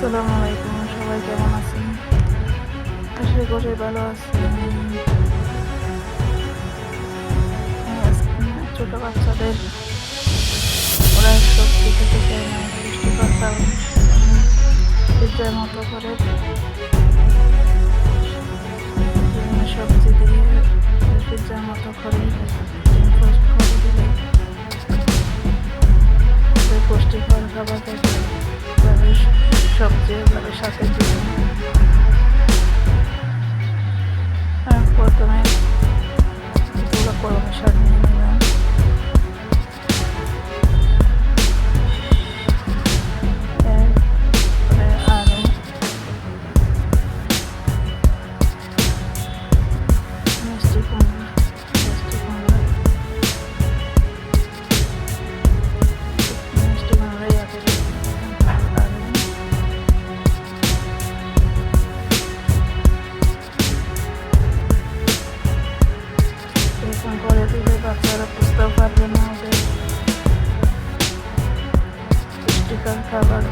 আসসালামু আলাইকুম, সবাই কেমন আছেন? আশা করি ভালো আছেন। ছোট বাচ্চাদের ওরা সবজি খেতে চায় না, পুষ্টিকর খাবার পিৎজার মতো করে বিভিন্ন সবজি দিয়ে পিৎজার মতো করে পোস্ট করে দিলে পুষ্টিকর খাবার খেতে এভাবে সবজি এভাবে সাথে দিয়ে প্রথমে পুরো কলমি শাক নিয়ে নিলাম। এরপরে আলু, মিষ্টি কুমড়া, মিষ্টি কুমড়া ইয়া করে আলু, এরকম করে দিলে বাচ্চারা বুঝতেও পারবে না ওদের পুষ্টিকর খাবার।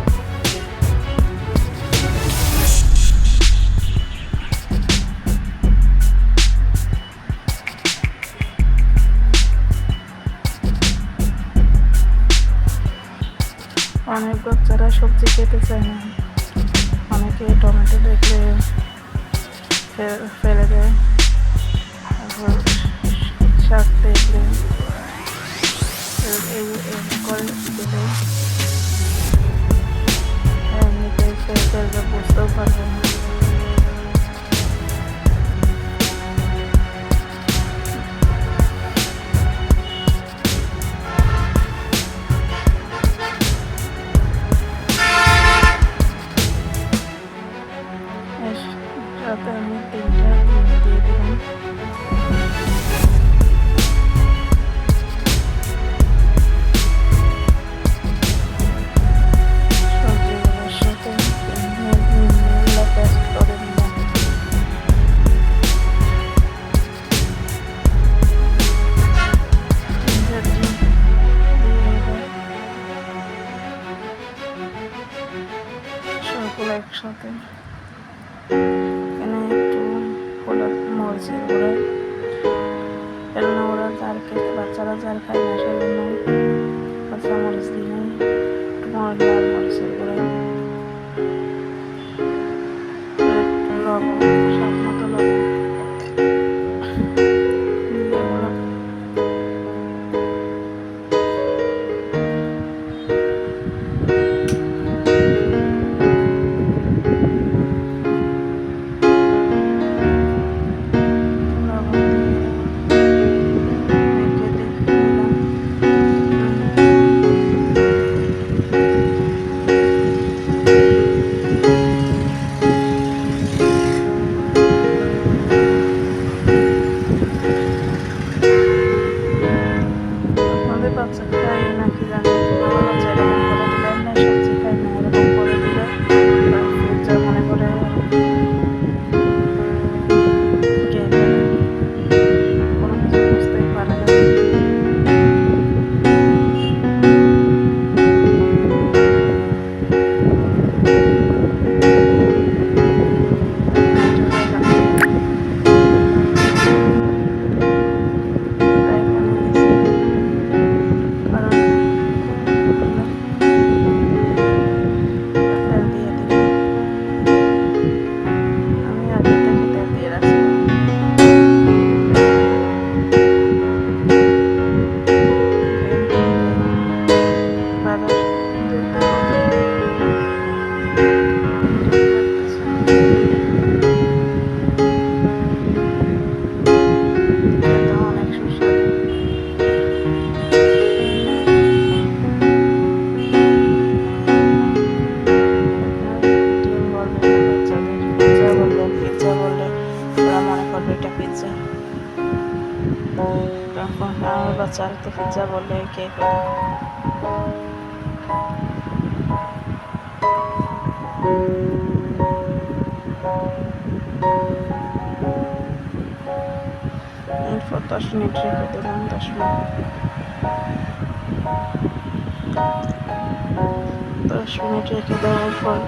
অনেক বাচ্চারা সবজি খেতে চায় না, অনেকে টমেটো দেখলে ফেলে দেয়, তারপর শাক দেখলে করে দিলে এমনিতে ফেলবে, বুঝতেও পারবে না। এর সাথে আমি 3টা ডিম দিয়ে দিলাম। সবজিগুলোর সাথে ডিমগুলো পেস্ট করে নিলাম। সবগুলো একসাথে এখানে একটু হলুদ, মরিচের গুঁড়া, কেননা ওরা জাল খেতে, বাচ্চারা জাল খায় না, সেজন্য কাঁচা মরিচ দিয়ে একটু লাল মরিচের গুঁড়া, একটু লবণ, স্বাদ মতো লবণ দিয়ে ওগুলো লবণ দিয়ে মেখে নিলাম। আপনাদের বাচ্চা খায় নাকি জানি, আমার বাচ্চা এরকম করে দিলে এমনি সবজি খায় না, এরকম করে দিলে ফ্রিজে মনে করে খেয়ে ফেলে, কোনো কিছু বুঝতেই পারে না। তাই বানিয়ে দিছি, কারণ তেল দিয়ে দিলাম, আমি আগে থেকে তেল দিয়ে রাখছিলাম। বাজার দিতে খেতে অনেক সুস্বাদু। 3 বলবে না বাচ্চাদের, পিৎজা বললে ওরা মনে করবে এটা পিৎজা। তখন আমার বাচ্চারা তো পিৎজা বললে কে করে। এরপর 10 মিনিট রেখে দিলাম। 10 মিনিট 10 মিনিট রেখে দেওয়ার পর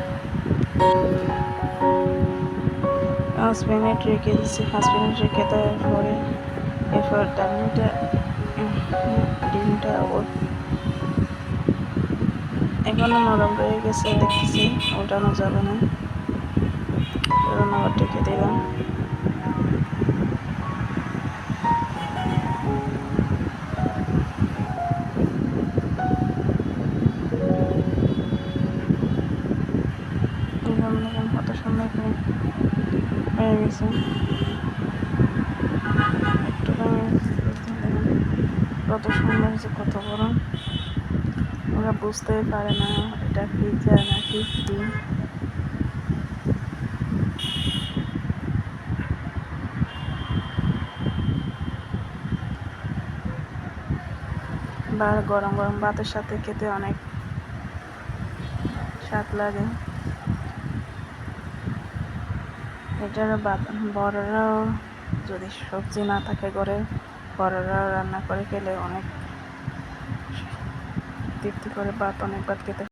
5 মিনিট রেখে দিচ্ছি। 5 মিনিট রেখে দেওয়ার পরে এরপর ডিমটা এখনো নরম রয়ে গেছে দেখতেছি, ওঠানো যাবে না। আবার ঢেকে দিলাম। দেখুন কত সুন্দর হয়ে গেছে। একটু কত সুন্দর হয়েছে, কত বড়। ওরা বুঝতেই পারে না এটা পিৎজা নাকি ডিম। বা গরম গরম ভাতের সাথে খেতে অনেক স্বাদ লাগে। এটার বড়রাও যদি সবজি না থাকে ঘরে, বড়রাও রান্না করে খেলে অনেক তৃপ্তি করে অনেক ভাত খেতে।